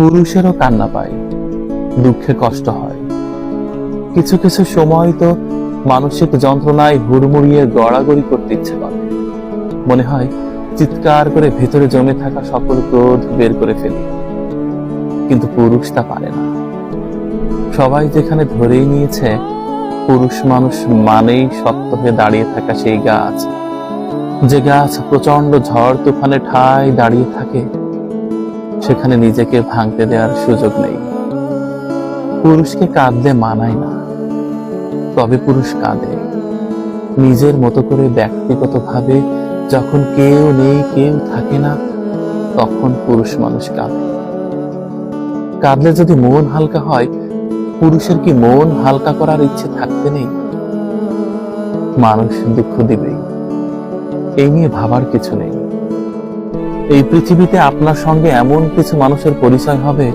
পুরুষেরও কান্না পায়, দুঃখে কষ্ট হয়। কিছু কিছু সময় তো মানসিক যন্ত্রণায় হুড়মুড়িয়ে গড়াগড়ি করতে ইচ্ছে করে। মনে হয় চিৎকার করে ভেতরে জমে থাকা সকল ক্রোধ বের করে ফেলি, কিন্তু পুরুষ তা পারে না। সবাই যেখানে ধরেই নিয়েছে পুরুষ মানুষ মানেই শক্ত হয়ে দাঁড়িয়ে থাকা সেই গাছ, যে গাছ প্রচন্ড ঝড় তুফানে ঠায় দাঁড়িয়ে থাকে, সেখানে নিজেকে ভাঙতে দেওয়ার সুযোগ নেই। পুরুষকে কাঁদলে মানায় না, তবে পুরুষ কাঁদে নিজের মতো করে ব্যক্তিগতভাবে। যখন কেউ নেই, কেউ থাকে না, তখন পুরুষ মানুষ কাঁদে। কাঁদলে যদি মন হালকা হয়, পুরুষের কি মন হালকা করার ইচ্ছে থাকতে নেই? মানুষ দুঃখ দিবেই, এই নিয়ে ভাবার কিছু নেই। এই পৃথিবীতে আপনার সঙ্গে এমন কিছু মানুষের পরিচয় হবে